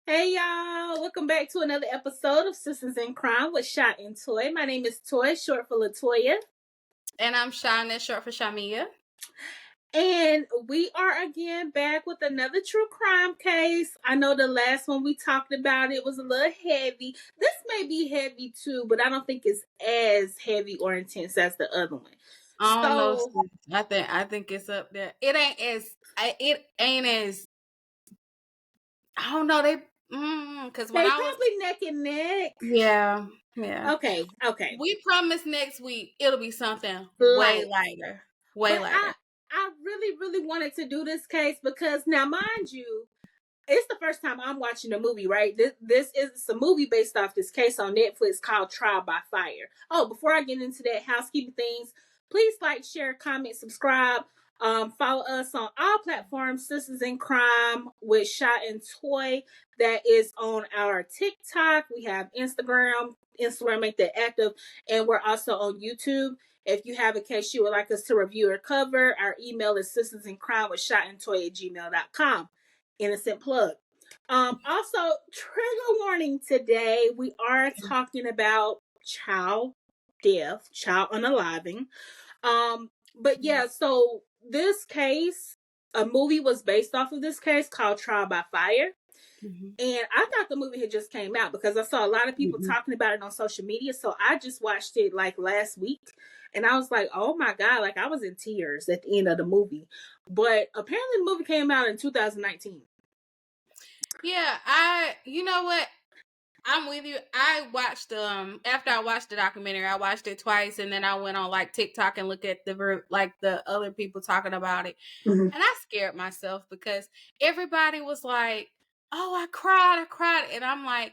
Hey y'all, welcome back to another episode of Sisters in Crime with Shot and Toy. My name is Toy, short for Latoya. And I'm Shauna, short for Shamia. And we are again back with another true crime case. I know the last one we talked about it was a little heavy. This may be heavy too, but I don't think it's as heavy or intense as the other one. I don't know. So I think it's up there. It ain't as I don't know. Because when they I was probably neck and neck. yeah. Okay. We promise next week it'll be something way Light. lighter. But Lighter. I really wanted to do this case because now, mind you, it's the first time I'm watching a movie, right? This is a movie based off this case on Netflix called Trial by Fire. Oh, before I get into that housekeeping things, please like, share, comment, subscribe. Follow us on all platforms. Sisters in Crime with Shot and Toy. That is on our TikTok. We have Instagram. Instagram make that active, and we're also on YouTube. If you have a case you would like us to review or cover, our email is sistersInCrime@gmail.com. Innocent plug. Also, trigger warning today. We are talking about child death, child unaliving. But yeah, so this case, a movie was based off of this case called Trial by Fire. And I thought the movie had just came out because I saw a lot of people talking about it on social media. So I just watched it like last week. And I was like, oh my God, like I was in tears at the end of the movie. But apparently the movie came out in 2019. Yeah, you know what? I'm with you. I watched after I watched the documentary, I watched it twice, and then I went on like TikTok and looked at the other people talking about it, and I scared myself because everybody was like, "Oh, I cried," and I'm like,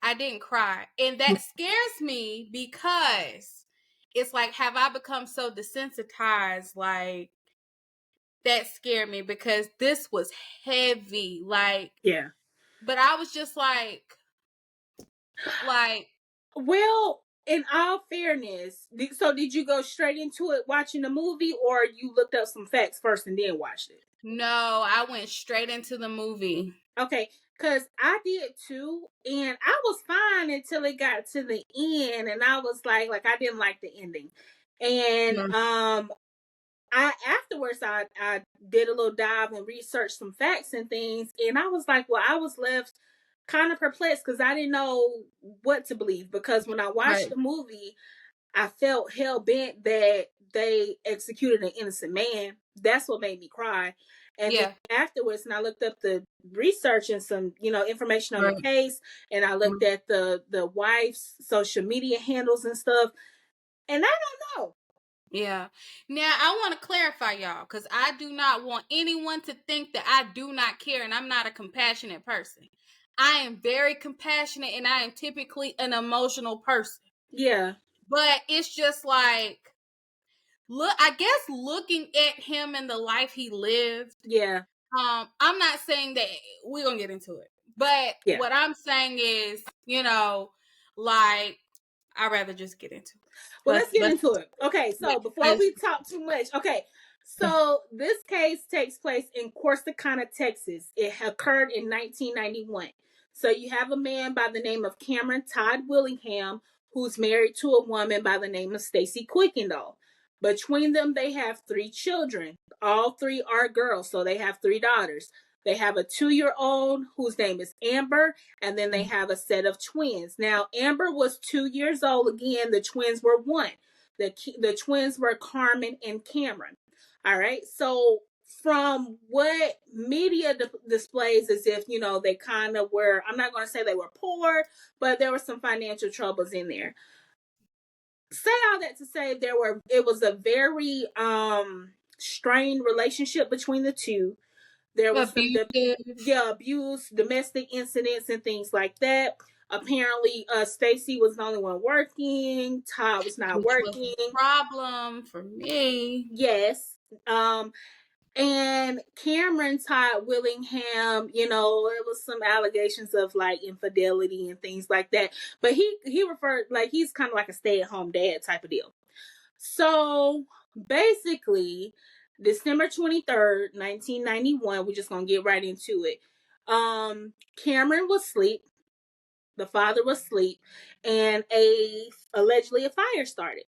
I didn't cry, and that scares me because it's like, have I become so desensitized? Like that scared me because this was heavy, like Yeah. but I was just like. Well, in all fairness, so did you go straight into it watching the movie, or you looked up some facts first and then watched it? No, I went straight into the movie. Okay, because I did too, and I was fine until it got to the end, and I was like I didn't like the ending, and I afterwards I did a little dive and researched some facts and things, and I was like, well, I was left kind of perplexed because I didn't know what to believe. Because when I watched the movie, I felt hell bent that they executed an innocent man. That's what made me cry. And then afterwards, and I looked up the research and some, information on the case, and I looked at the wife's social media handles and stuff, and I don't know. Yeah. Now I want to clarify, y'all, because I do not want anyone to think that I do not care and I'm not a compassionate person. I am very compassionate and I am typically an emotional person. Yeah. But it's just like, I guess looking at him and the life he lived. Yeah. I'm not saying that we're gonna get into it, but what I'm saying is, like, I'd rather just get into it. Well, let's get into it. Okay, so before we talk too much, so this case takes place in Corsicana, Texas. It occurred in 1991. So you have a man by the name of Cameron Todd Willingham who's married to a woman by the name of Stacy Quickendall. Between them, they have 3 children. All 3 are girls, so they have 3 daughters. They have a 2-year-old whose name is Amber, and then they have a set of twins. Now, Amber was 2 years old. Again, the twins were 1. The twins were Carmen and Cameron. All right. So from what media displays as if, they kind of were, I'm not going to say they were poor, but there were some financial troubles in there. Say all that to say it was a very strained relationship between the two. There was some abuse, domestic incidents, and things like that. Apparently, Stacy was the only one working. Todd was not working. Was a problem for me. Yes. And Cameron Todd Willingham, it was some allegations of like infidelity and things like that. But he referred like he's kind of like a stay-at-home dad type of deal. So basically, December 23rd, 1991, we're just gonna get right into it. Cameron was asleep. The father was asleep, and allegedly a fire started.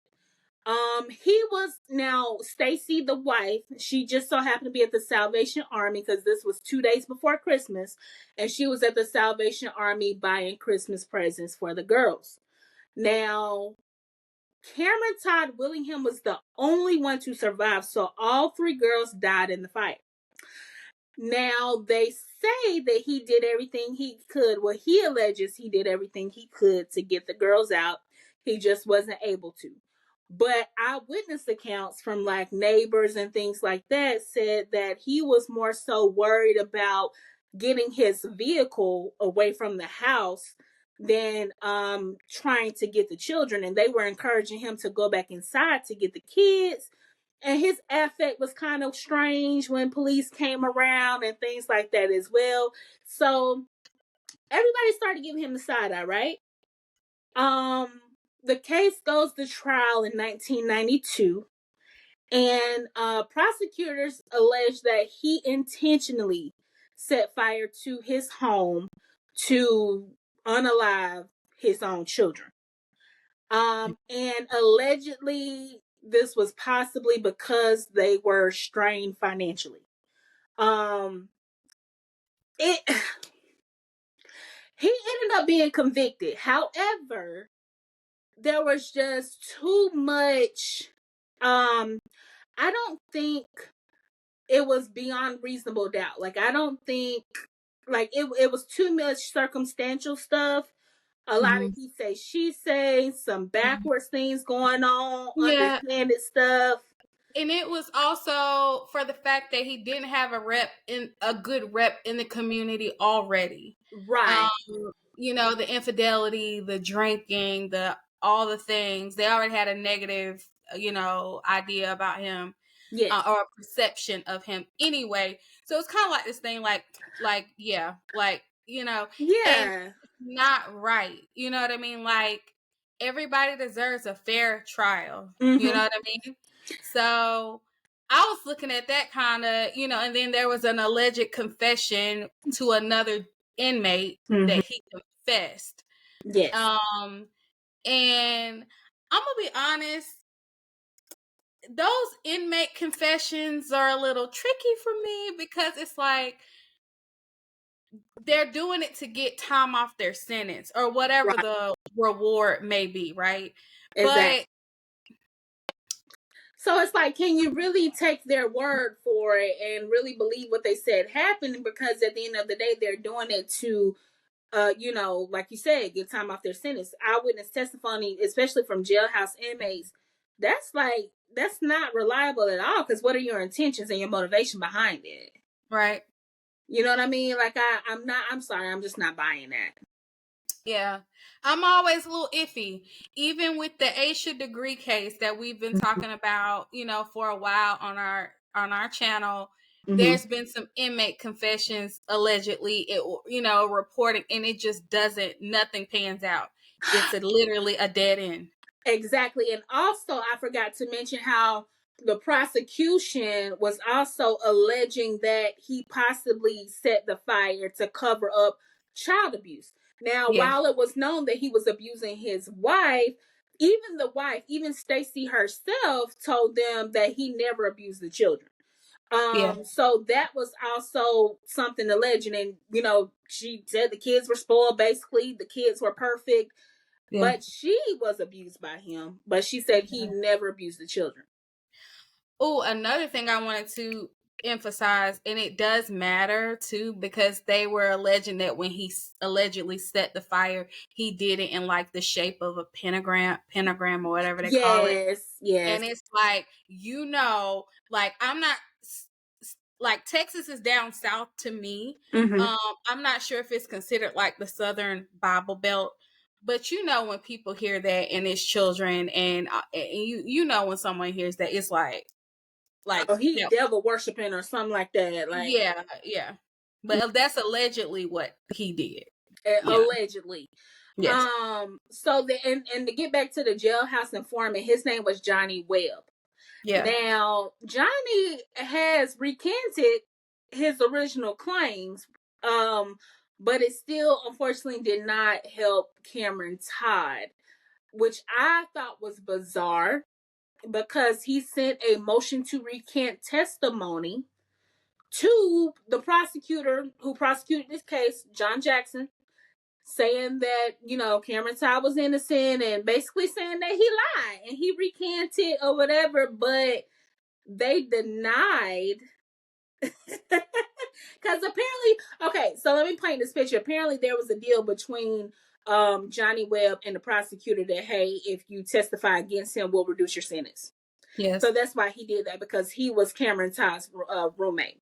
He was now Stacy, the wife. She just so happened to be at the Salvation Army because this was 2 days before Christmas, and she was at the Salvation Army buying Christmas presents for the girls. Now, Cameron Todd Willingham was the only one to survive, so all 3 girls died in the fire. Now, they say that he did everything he could. Well, he alleges he did everything he could to get the girls out. He just wasn't able to. But eyewitness accounts from like neighbors and things like that said that he was more so worried about getting his vehicle away from the house than trying to get the children. And they were encouraging him to go back inside to get the kids. And his affect was kind of strange when police came around and things like that as well. So everybody started giving him the side eye, right? The case goes to trial in 1992, and prosecutors allege that he intentionally set fire to his home to unalive his own children. And allegedly this was possibly because they were strained financially. It he ended up being convicted. However, there was just too much. I don't think it was beyond reasonable doubt. Like, I don't think, like, it was too much circumstantial stuff. A lot of he say, she say, some backwards things going on, Yeah. underhanded stuff. And it was also for the fact that he didn't have a good rep in the community already. Right. You know, the infidelity, the drinking, all the things. They already had a negative, idea about him. Yes. Or a perception of him anyway. So it's kind of like this thing, yeah, Yeah. and it's not right. You know what I mean? Like, everybody deserves a fair trial. Mm-hmm. You know what I mean? So I was looking at that kind of, and then there was an alleged confession to another inmate that he confessed. Yes. And I'm gonna be honest, those inmate confessions are a little tricky for me because it's like they're doing it to get time off their sentence or whatever the reward may be, right? Exactly. So it's like, can you really take their word for it and really believe what they said happened? Because at the end of the day, they're doing it to, like you said, get time off their sentence. Eyewitness testimony, especially from jailhouse inmates, that's not reliable at all. Because what are your intentions and your motivation behind it? Right. You know what I mean? Like, I'm sorry, I'm just not buying that. Yeah. I'm always a little iffy. Even with the Aisha degree case that we've been talking about, for a while on our channel, there's been some inmate confessions allegedly, reporting, and it just nothing pans out. It's literally a dead end. Exactly. And also, I forgot to mention how the prosecution was also alleging that he possibly set the fire to cover up child abuse. Now, while it was known that he was abusing his wife, even Stacy herself told them that he never abused the children. So that was also something alleged. And, she said the kids were spoiled. Basically, the kids were perfect. Yeah. But she was abused by him. But she said he never abused the children. Oh, another thing I wanted to emphasize, and it does matter too, because they were alleging that when he allegedly set the fire, he did it in like the shape of a pentagram or whatever they call it. Yes. And it's like, like, I'm not, like, Texas is down south to me. I'm not sure if it's considered like the Southern Bible Belt. But when people hear that and it's children, and when someone hears that, it's like he devil worshiping or something like that. Like, yeah. But that's allegedly what he did. Allegedly. Yes. So and to get back to the jailhouse informant, his name was Johnny Webb. Yeah. Now, Johnny has recanted his original claims But it still unfortunately did not help Cameron Todd, which I thought was bizarre because he sent a motion to recant testimony to the prosecutor who prosecuted this case, John Jackson, saying that, Cameron Todd was innocent and basically saying that he lied and he recanted or whatever, but they denied. Because apparently, okay, so let me paint this picture. Apparently, there was a deal between Johnny Webb and the prosecutor that, hey, if you testify against him, we'll reduce your sentence. Yes. So that's why he did that, because he was Cameron Todd's roommate.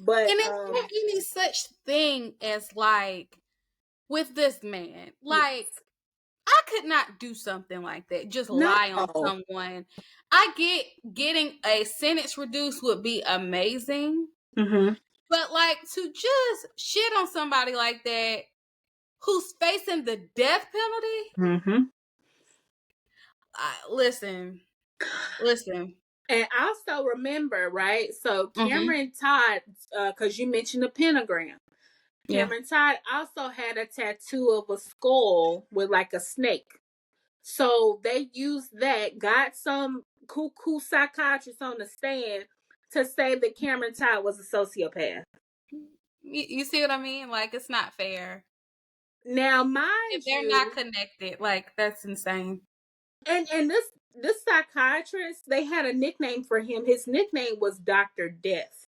But and it's not any such thing as like with this man. Like, yes. I could not do something like that. Just lie on someone. I get getting a sentence reduced would be amazing. Mm-hmm. But like to just shit on somebody like that who's facing the death penalty. Mm-hmm. Listen. And also remember, right? So Cameron Todd, because you mentioned the pentagram. Cameron Todd also had a tattoo of a skull with like a snake. So they used that, got some cuckoo psychiatrist on the stand to say that Cameron Todd was a sociopath. You see what I mean? Like, it's not fair. Now, mind if they're not connected, like, that's insane. And this psychiatrist, they had a nickname for him. His nickname was Dr. Death.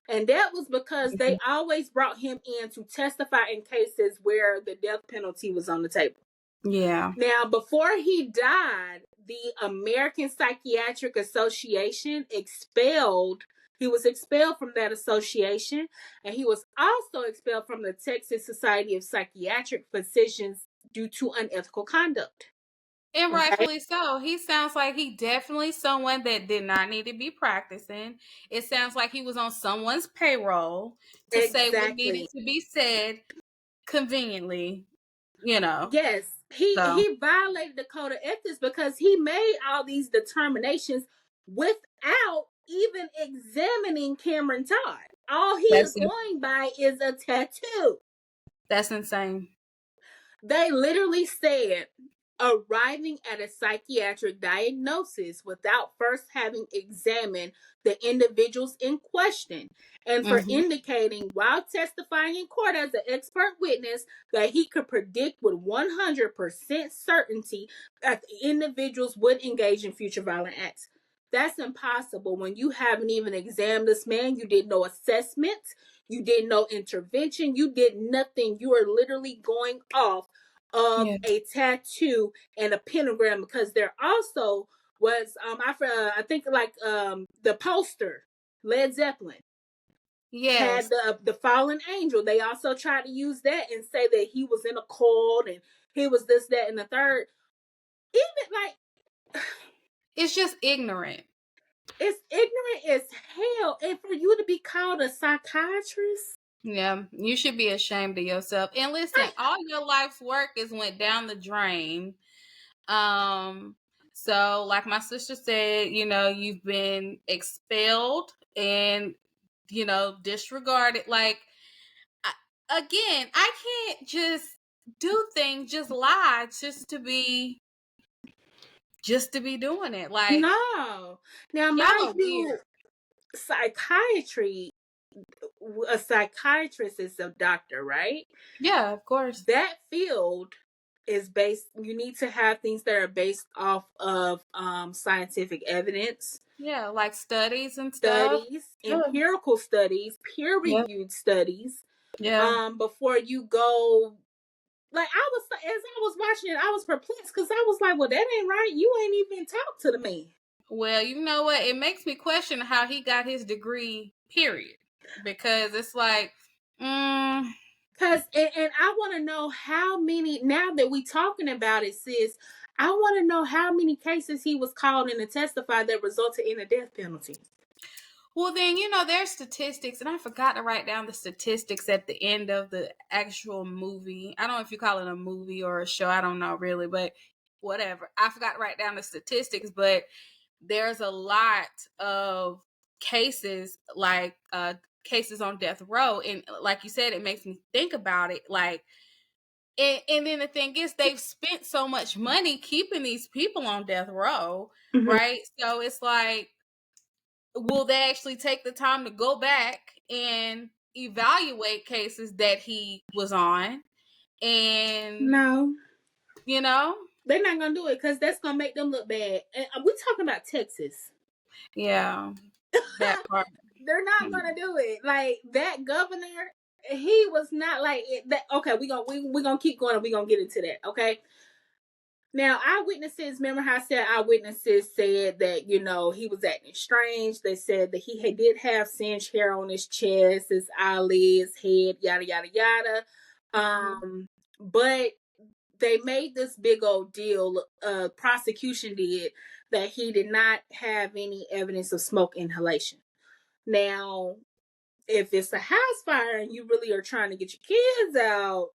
And that was because they always brought him in to testify in cases where the death penalty was on the table. Yeah. Now, before he died, the American Psychiatric Association he was expelled from that association, and he was also expelled from the Texas Society of Psychiatric Physicians due to unethical conduct. And rightfully so. He sounds like he definitely someone that did not need to be practicing. It sounds like he was on someone's payroll to say what needed to be said conveniently, Yes. He violated the code of ethics because he made all these determinations without even examining Cameron Todd. All he is going by is a tattoo. That's insane. They literally said arriving at a psychiatric diagnosis without first having examined the individuals in question, and for indicating while testifying in court as an expert witness that he could predict with 100% certainty that the individuals would engage in future violent acts. That's impossible when you haven't even examined this man. You did no assessment. You did no intervention. You did nothing. You are literally going off of a tattoo and a pentagram, because there also was I think like the poster Led Zeppelin had the fallen angel. They also tried to use that and say that he was in a cult and he was this, that, and the third. Even like it's just ignorant. It's ignorant as hell. And for you to be called a psychiatrist, yeah, you should be ashamed of yourself. And listen, all your life's work is went down the drain. So like my sister said, you've been expelled and, disregarded. Like, again, I can't just do things, just lie, just to be doing it. Like, no. Now, mind you, psychiatry, a psychiatrist is a doctor, right? Yeah, of course. That field is based, you need to have things that are based off of scientific evidence. Yeah, like studies and stuff. Empirical studies, peer-reviewed studies. Yeah. Before you go, like as I was watching it, I was perplexed because I was like, well, that ain't right. You ain't even talked to the man. Well, you know what? It makes me question how he got his degree, period. Because it's like, Because, and I want to know how many, now that we talking about it, sis, I want to know how many cases he was called in to testify that resulted in a death penalty. Well, then, there's statistics, and I forgot to write down the statistics at the end of the actual movie. I don't know if you call it a movie or a show. I don't know really, but whatever. I forgot to write down the statistics, but there's a lot of cases, like cases on death row. And like you said, it makes me think about it. Like, and then the thing is, they've spent so much money keeping these people on death row, right? So it's like, will they actually take the time to go back and evaluate cases that he was on? And No, you know, they're not gonna do it because that's gonna make them look bad. And we're talking about Texas. yeah, that part. They're not gonna do it. Like that governor, he was not like it, that. Okay, we gonna keep going and we gonna get into that. Okay. Now, eyewitnesses, remember how I said eyewitnesses said that, he was acting strange. They said that he did have singed hair on his chest, his eyelids, head, yada, yada, yada. But they made this big old deal, prosecution did, that he did not have any evidence of smoke inhalation. Now, if it's a house fire and you really are trying to get your kids out,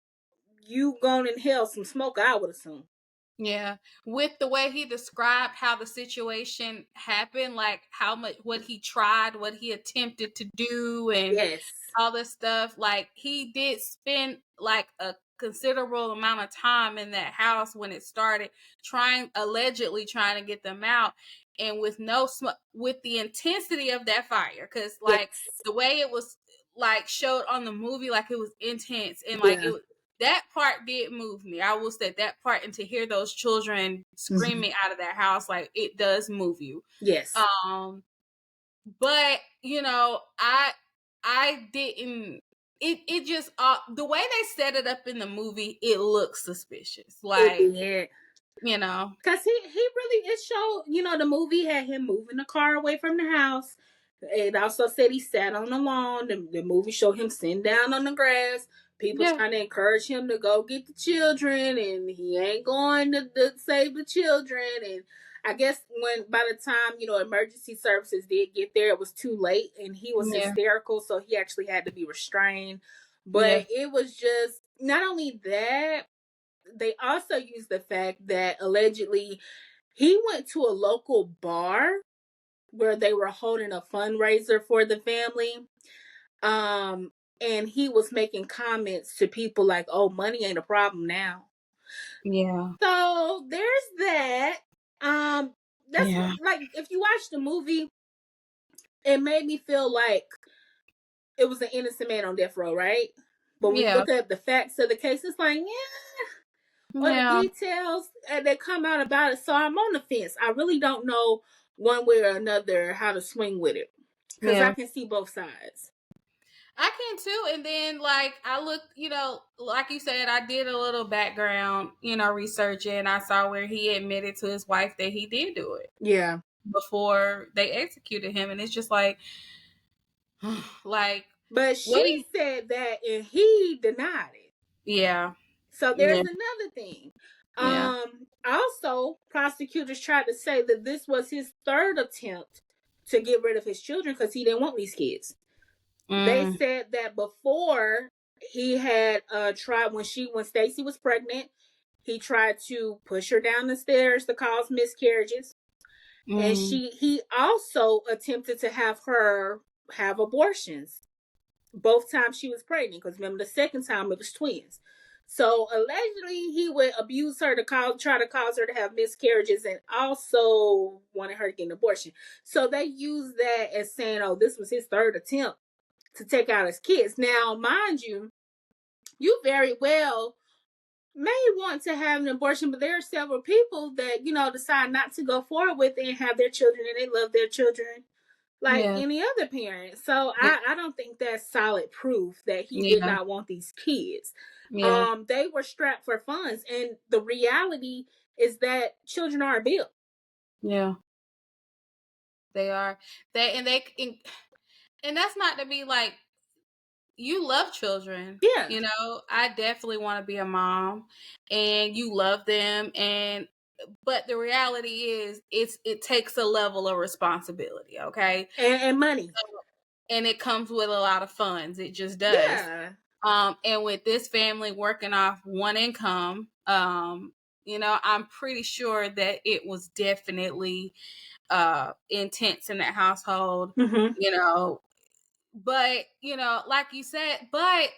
you gonna inhale some smoke, I would assume. Yeah, with the way he described how the situation happened, like how much, what he tried, what he attempted to do, and Yes. all this stuff, like he did spend like a considerable amount of time in that house when it started, allegedly trying to get them out, and with no smoke, with the intensity of that fire, because like Yes. the way it was like showed on the movie, like it was intense, and like that part did move me. I will say that part, and to hear those children screaming out of that house, like it does move you. Yes. But I didn't. It just the way they set it up in the movie, it looks suspicious. Like Yeah. Because he really, it showed, the movie had him moving the car away from the house. It also said he sat on the lawn. The movie showed him sitting down on the grass. People trying to encourage him to go get the children, and he ain't going to save the children. And I guess by the time, emergency services did get there, it was too late, and he was hysterical, so he actually had to be restrained. But it was just, not only that, they also used the fact that allegedly he went to a local bar where they were holding a fundraiser for the family. And he was making comments to people like, "Oh, money ain't a problem now." Yeah. So there's that. That's like, if you watch the movie, it made me feel like it was an innocent man on death row, right? But when you look at the facts of the case, it's like, or the details that come out about it. So I'm on the fence. I really don't know one way or another how to swing with it, because I can see both sides. I can too. And then like I looked, like you said, I did a little background, research, and I saw where he admitted to his wife that he did do it. Yeah. Before they executed him. And it's just like but she said that and he denied it. Yeah. So there's another thing. Also, prosecutors tried to say that this was his third attempt to get rid of his children because he didn't want these kids. They said that before, he had tried, when Stacy was pregnant, he tried to push her down the stairs to cause miscarriages. And he also attempted to have her have abortions both times she was pregnant, because remember, the second time it was twins. So allegedly he would abuse her to try to cause her to have miscarriages, and also wanted her to get an abortion. So they used that as saying, "Oh, this was his third attempt to take out his kids." Now, mind you, you very well may want to have an abortion, but there are several people that, decide not to go forward with it and have their children, and they love their children like any other parent. So I don't think that's solid proof that he did not want these kids. They were strapped for funds, and the reality is that children are a bill. Yeah. They are. And that's not to be like, you love children. Yeah. I definitely want to be a mom, and you love them, but the reality is it takes a level of responsibility, okay? And money. And it comes with a lot of funds. It just does. Yeah. And with this family working off one income, I'm pretty sure that it was definitely intense in that household. But, like you said, but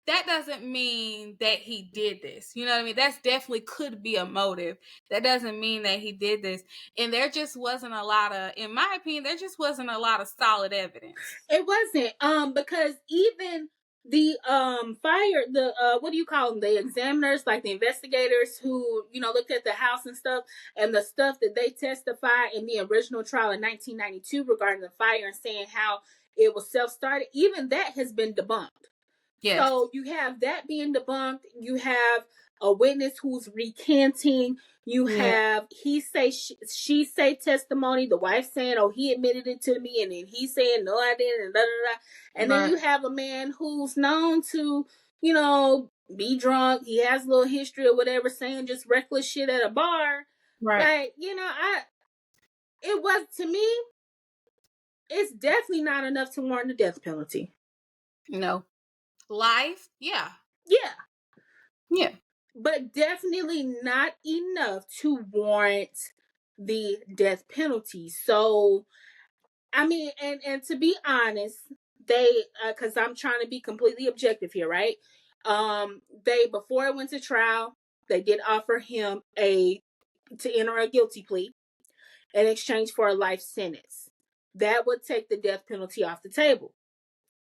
that doesn't mean that he did this. You know what I mean? That's definitely could be a motive. That doesn't mean that he did this. And there just wasn't a lot of, in my opinion, there just wasn't a lot of solid evidence. It wasn't, because even the what do you call them, the examiners, like the investigators who looked at the house and stuff, and the stuff that they testified in the original trial in 1992 regarding the fire and saying how it was self-started, even that has been debunked. Yes. So you have that being debunked. You have a witness who's recanting. You have he say she say testimony. The wife saying, "Oh, he admitted it to me," and then he saying, "No, I didn't." And da da da. And then you have a man who's known to, be drunk. He has a little history or whatever, saying just reckless shit at a bar. Right. Like, it was, to me, it's definitely not enough to warrant the death penalty. No. Life, yeah. But definitely not enough to warrant the death penalty. So, I mean, and to be honest, they, because I'm trying to be completely objective here, right? They, before it went to trial, they did offer him to enter a guilty plea in exchange for a life sentence. That would take the death penalty off the table.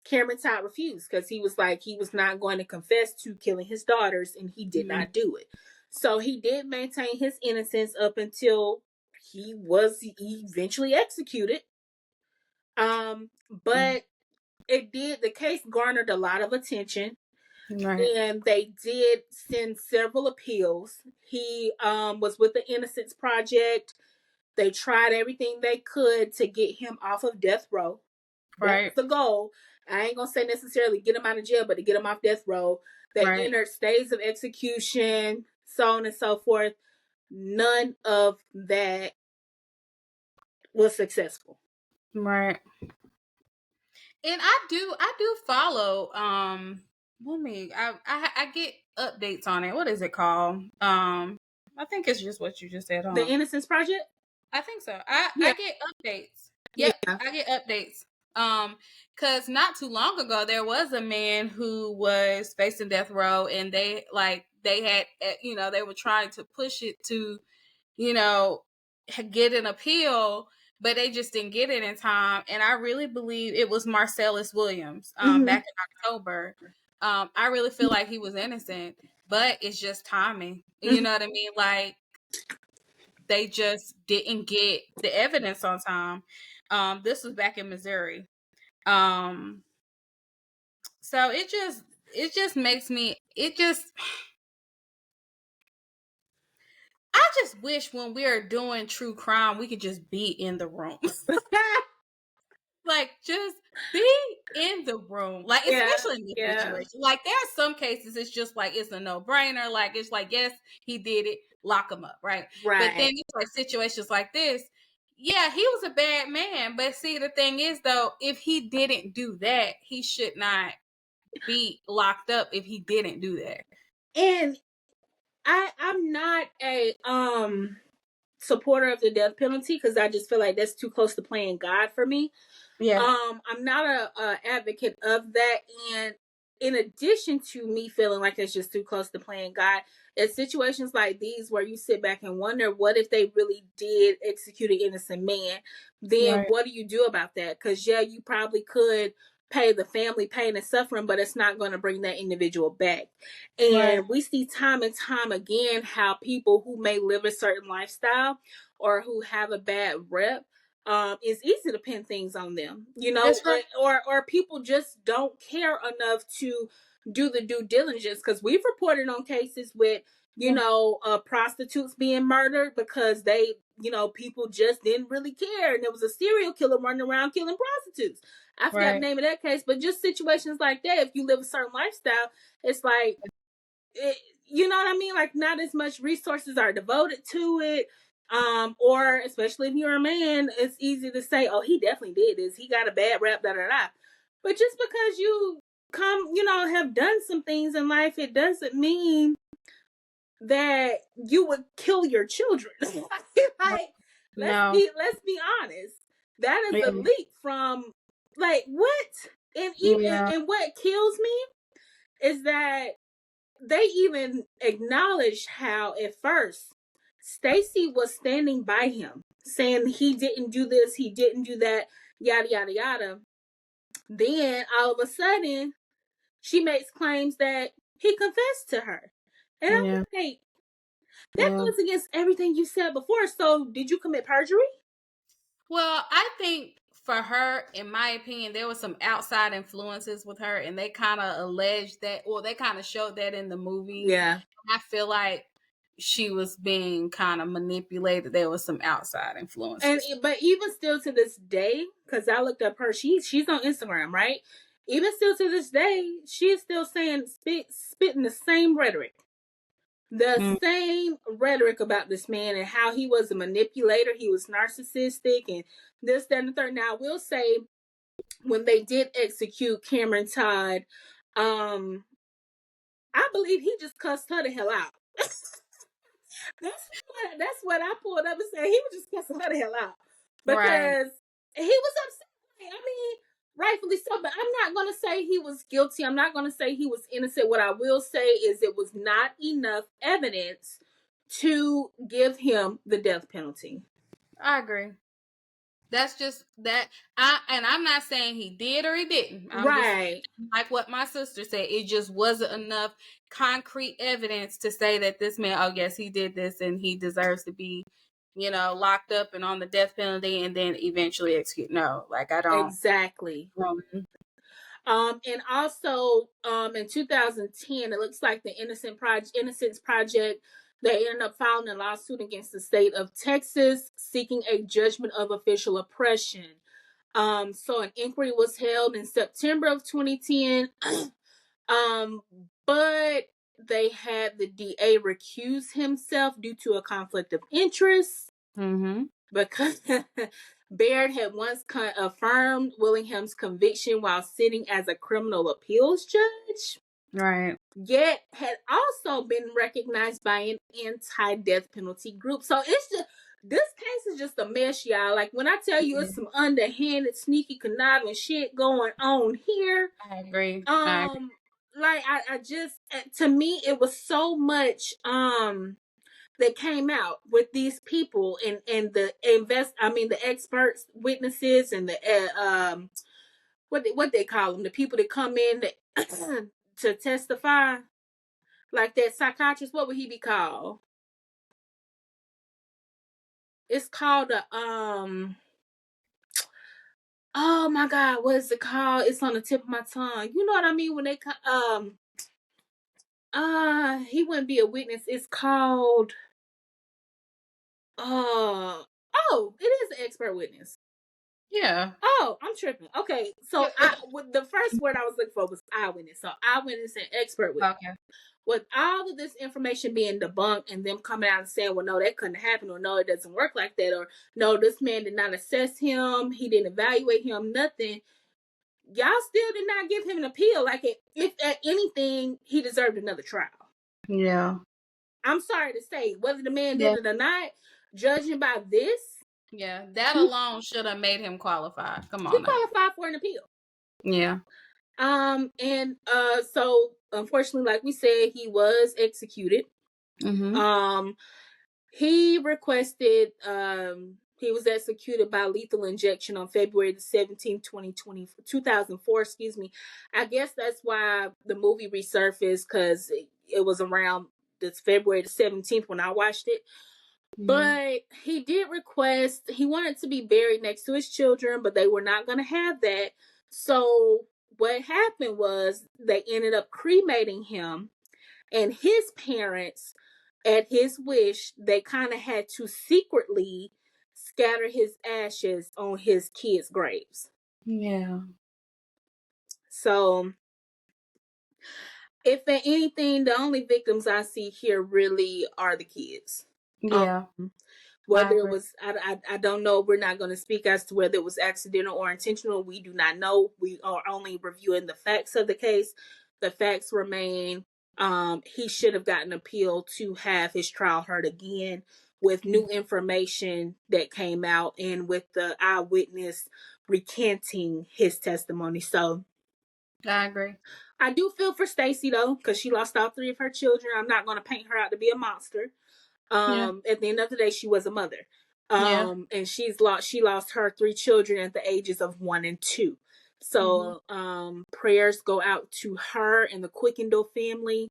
Cameron Todd refused because he was like, he was not going to confess to killing his daughters, and he did not do it. So he did maintain his innocence up until he was eventually executed. But the case garnered a lot of attention. Right. And they did send several appeals. He was with the Innocence Project. They tried everything they could to get him off of death row. That was the goal. I ain't gonna say necessarily get him out of jail, but to get him off death row. They entered stays of execution, so on and so forth. None of that was successful. Right. And I do follow. I get updates on it. What is it called? I think it's just what you just said. The Innocence Project. I think so. I get updates. Yep, yeah. I get updates. Because not too long ago there was a man who was facing death row, and they had, they were trying to push it to, get an appeal, but they just didn't get it in time. And I really believe it was Marcellus Williams back in October. I really feel like he was innocent, but it's just timing. You know what I mean? Like, they just didn't get the evidence on time. This was back in Missouri. So it just makes me, I just wish when we are doing true crime, we could just be in the room. Like, just be in the room. Like, especially in this situation. Like, there are some cases it's just like, it's a no-brainer. Like, it's like, yes, he did it. Lock him up, right? But then it's like situations like this. Yeah, he was a bad man. But see, the thing is, though, if he didn't do that, he should not be locked up if he didn't do that. And I'm not a supporter of the death penalty, because I just feel like that's too close to playing God for me. Yeah. I'm not a advocate of that. And in addition to me feeling like it's just too close to playing God, it's situations like these where you sit back and wonder, what if they really did execute an innocent man? Then what do you do about that? Because you probably could pay the family pain and suffering, but it's not going to bring that individual back. And we see time and time again how people who may live a certain lifestyle or who have a bad rep, it's easy to pin things on them, or people just don't care enough to do the due diligence. Because we've reported on cases with, prostitutes being murdered because they, people just didn't really care. And there was a serial killer running around killing prostitutes. I forgot the name of that case, but just situations like that. If you live a certain lifestyle, it's like, you know what I mean? Like, not as much resources are devoted to it. Or especially if you're a man, it's easy to say, oh, he definitely did this. He got a bad rap, da da da. But just because you have done some things in life, it doesn't mean that you would kill your children. Like, let's be honest. That is a leap from Like what? And even and what kills me is that they even acknowledged how at first Stacy was standing by him, saying he didn't do this, he didn't do that, yada yada yada. Then all of a sudden, she makes claims that he confessed to her, and I'm like, that goes against everything you said before. So, did you commit perjury? Well, I think for her, in my opinion, there was some outside influences with her, and they kind of alleged that, or they kind of showed that in the movie. Yeah. I feel like she was being kind of manipulated. There was some outside influences. But even still to this day, because I looked up her, she's on Instagram, right? Even still to this day, she's still saying spitting the same rhetoric. The same rhetoric about this man and how he was a manipulator, he was narcissistic, and this, that, and the third. Now, I will say, when they did execute Cameron Todd, I believe he just cussed her the hell out. That's what I pulled up and said. He was just cussing her the hell out because he was upset. I mean, rightfully so, but I'm not going to say he was guilty. I'm not going to say he was innocent. What I will say is it was not enough evidence to give him the death penalty. I agree. That's just that. I'm not saying he did or he didn't. I'm right. Just, like what my sister said, it just wasn't enough concrete evidence to say that this man, oh yes, he did this and he deserves to be, locked up and on the death penalty and then eventually executed. No, like I don't. Exactly. And also, in 2010, it looks like the Innocence Project, they ended up filing a lawsuit against the state of Texas seeking a judgment of official oppression. So an inquiry was held in September of 2010, but they had the DA recuse himself due to a conflict of interest. Because Baird had once affirmed Willingham's conviction while sitting as a criminal appeals judge. Right. Yet had also been recognized by an anti-death penalty group. So it's just, this case is just a mess, y'all. Like when I tell you it's some underhanded, sneaky, conniving shit going on here. I agree. Like I just, to me, it was so much that came out with these people and the experts, witnesses, and the what they call them, the people that come in to testify, like that psychiatrist. What would he be called? It's called a Oh my God, what is it called? It's on the tip of my tongue. You know what I mean? When they he wouldn't be a witness. It's called it is an expert witness. Yeah. Oh, I'm tripping. Okay, so the first word I was looking for was eyewitness. So eyewitness and expert witness. Okay. With all of this information being debunked and them coming out and saying, well, no, that couldn't happen, or no, it doesn't work like that, or no, this man did not assess him, he didn't evaluate him, nothing. Y'all still did not give him an appeal. Like, if at anything, he deserved another trial. Yeah. I'm sorry to say, whether the man did it or not, judging by this, that alone should have made him qualify. Come on, he qualified for an appeal. Yeah. So unfortunately, like we said, he was executed. He requested, he was executed by lethal injection on February the 17th, 2004, excuse me. I guess that's why the movie resurfaced, because it was around this February the 17th when I watched it. But he did request, he wanted to be buried next to his children, but they were not going to have that. So what happened was they ended up cremating him, and his parents, at his wish, they kind of had to secretly scatter his ashes on his kids' graves. Yeah. So, if at anything, the only victims I see here really are the kids. Yeah. Whether it was, I don't know. We're not going to speak as to whether it was accidental or intentional. We do not know. We are only reviewing the facts of the case. The facts remain. He should have gotten appeal to have his trial heard again with new information that came out, and with the eyewitness recanting his testimony. So I agree. I do feel for Stacy though, because she lost all 3 of her children. I'm not going to paint her out to be a monster. At the end of the day, she was a mother. And she lost her 3 children at the ages of 1 and 2. So prayers go out to her and the Quickendall family.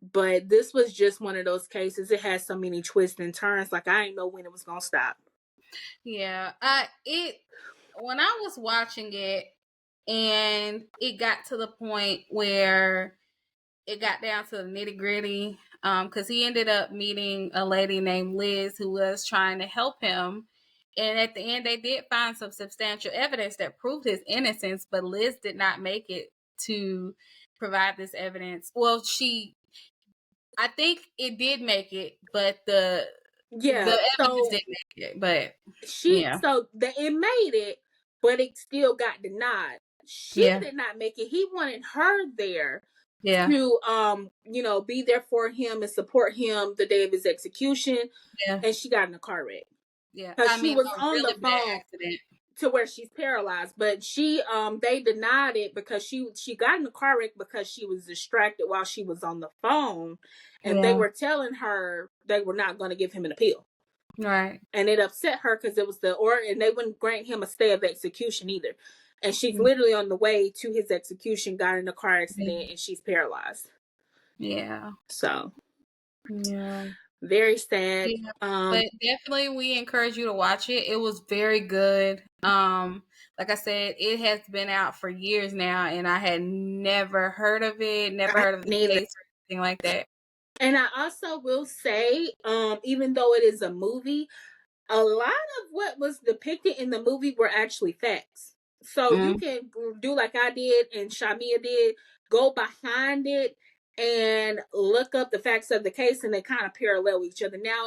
But this was just one of those cases. It has so many twists and turns. Like, I didn't know when it was gonna stop. Yeah. When I was watching it and it got to the point where it got down to the nitty-gritty, because he ended up meeting a lady named Liz who was trying to help him. And at the end, they did find some substantial evidence that proved his innocence, but Liz did not make it to provide this evidence. Well, I think it did make it, but the evidence didn't make it. But it made it, but it still got denied. She did not make it. He wanted her there to be there for him and support him the day of his execution. And she got in a car wreck. Because she was on the phone to where she's paralyzed. But they denied it because she got in a car wreck because she was distracted while she was on the phone. And they were telling her they were not going to give him an appeal. Right. And it upset her because it was and they wouldn't grant him a stay of execution either. And she's literally on the way to his execution, got in a car accident, and she's paralyzed. Yeah. So. Yeah. Very sad. Yeah. But definitely we encourage you to watch it. It was very good. Like I said, it has been out for years now, and I had never heard of it, never heard of the case or anything like that. And I also will say, even though it is a movie, a lot of what was depicted in the movie were actually facts. So you can do like I did and Shamia did, go behind it and look up the facts of the case, and they kind of parallel each other. Now,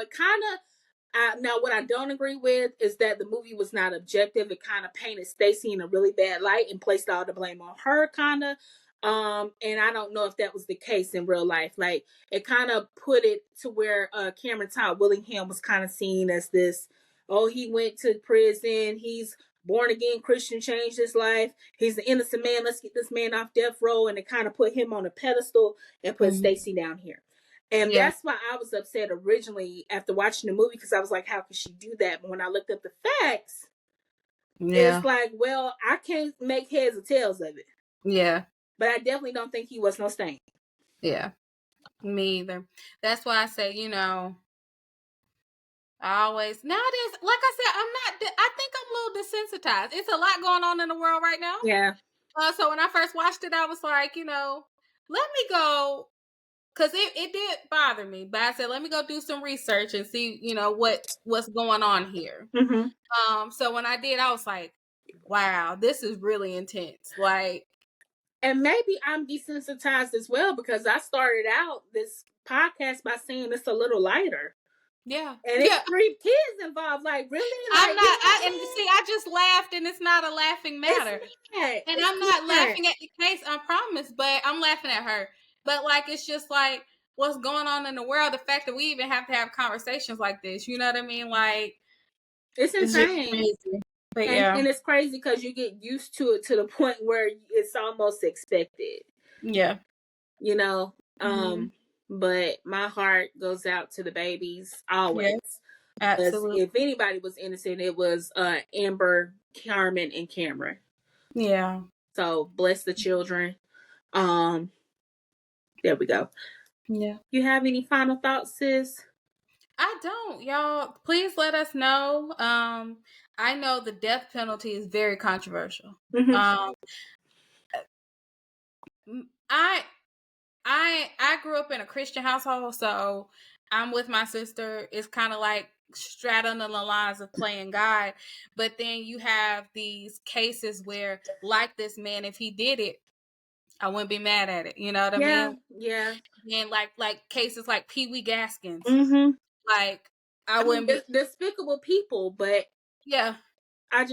now what I don't agree with is that the movie was not objective. It kind of painted Stacy in a really bad light and placed all the blame on her, kind of. And I don't know if that was the case in real life. Like, it kind of put it to where Cameron Todd Willingham was kind of seen as this, he went to prison, he's born again Christian, changed his life, he's an innocent man, let's get this man off death row. And it kind of put him on a pedestal and put Stacy down here. And that's why I was upset originally after watching the movie, because I was like, how could she do that? But when I looked up the facts, it's like, well, I can't make heads or tails of it. Yeah. But I definitely don't think he was no stain. Yeah. Me either. That's why I say, I always, nowadays, like I said, I think I'm a little desensitized. It's a lot going on in the world right now. Yeah. So when I first watched it, I was like, let me go, because it did bother me. But I said, let me go do some research and see, what's going on here. So when I did, I was like, wow, this is really intense. Like, and maybe I'm desensitized as well, because I started out this podcast by saying it's a little lighter. Yeah. And it's 3 kids involved. Like, really? I'm not, I just laughed, and it's not a laughing matter. And I'm not laughing at the case, I promise, but I'm laughing at her. But, like, it's just like, what's going on in the world, the fact that we even have to have conversations like this, you know what I mean? Like, it's insane. It's crazy. But and it's crazy because you get used to it to the point where it's almost expected. Yeah. But my heart goes out to the babies always. Yes, absolutely. If anybody was innocent, it was Amber, Carmen, and Cameron. Yeah. So bless the children. There we go. Yeah. You have any final thoughts, sis? I don't, y'all. Please let us know. I know the death penalty is very controversial. I grew up in a Christian household, so I'm with my sister. It's kind of like straddling the lines of playing God. But then you have these cases where, like this man, if he did it, I wouldn't be mad at it. You know what I mean? Yeah. And like cases like Pee Wee Gaskins. Like, I wouldn't be despicable people, but yeah. I'm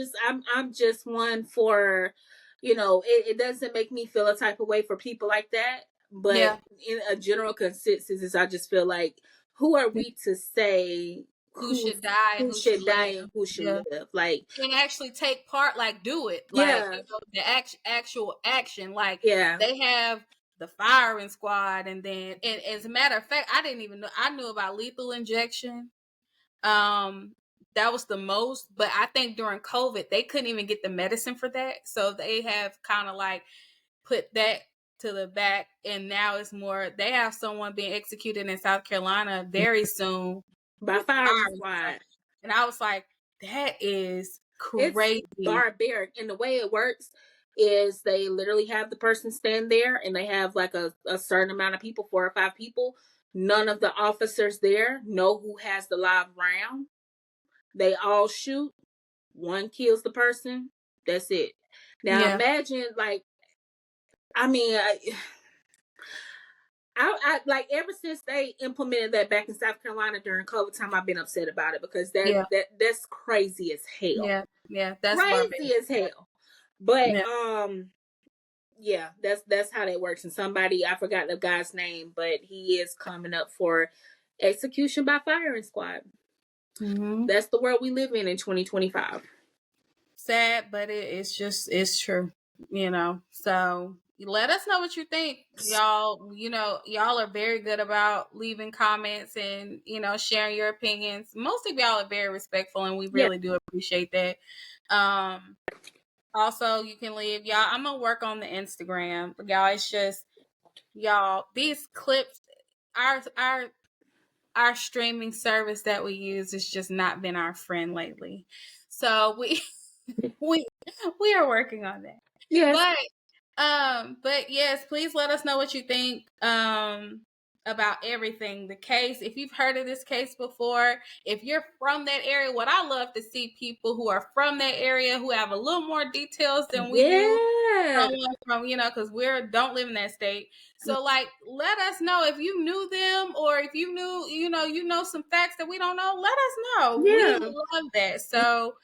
just one for, it doesn't make me feel a type of way for people like that. But in a general consensus, I just feel like, who are we to say who should die and who should die live. and who should Yeah. live. Like, and actually take part, like do it. Like, yeah, the actual action. Like, yeah. they have the firing squad, and then, and as a matter of fact, I didn't even know. I knew about lethal injection. That was the most, but I think during COVID they couldn't even get the medicine for that, so they have kind of like put that to the back, and now it's more. They have someone being executed in South Carolina very soon By with firing firing squad. squad. And I was like, that is It's crazy. barbaric. And the way it works is they literally have the person stand there, and they have like a certain amount of people, 4 or 5 people. None of the officers there know who has the live round. They all shoot. One kills the person. That's it. Now imagine, like, I mean, I like, ever since they implemented that back in South Carolina during COVID time, I've been upset about it, because that's crazy as hell. Yeah, that's crazy as hell. But yeah, that's how that works. And somebody, I forgot the guy's name, but he is coming up for execution by firing squad. Mm-hmm. That's the world we live in 2025. Sad, but it's true, you know. So let us know what you think, y'all. You know, y'all are very good about leaving comments and, you know, sharing your opinions. Most of y'all are very respectful, and we really do appreciate that. Also, you can leave, y'all. I'm gonna work on the Instagram, y'all. It's just, y'all, these clips, our streaming service that we use has just not been our friend lately. So we we are working on that. Yes. But yes, please let us know what you think about everything. The case, if you've heard of this case before, if you're from that area, what I love to see people who are from that area who have a little more details than we do. Someone from, you know, because don't live in that state. So, like, let us know if you knew them, or if you knew, you know some facts that we don't know. Let us know. Yeah. We love that. So,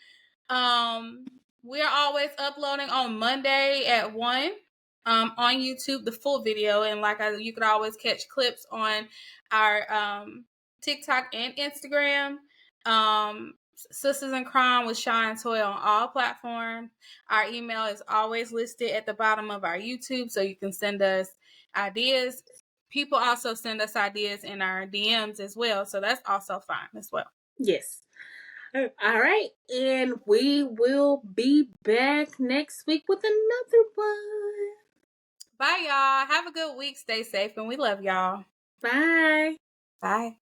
we're always uploading on Monday at 1 on YouTube, the full video, and you could always catch clips on our TikTok and Instagram. Sisters in Crime with SistasinCrimewithShiandToy on all platforms. Our email is always listed at the bottom of our YouTube, so you can send us ideas. People also send us ideas in our DMs as well, so that's also fine as well. Yes. All right. And we will be back next week with another one. Bye, y'all. Have a good week. Stay safe, and we love y'all. Bye. Bye.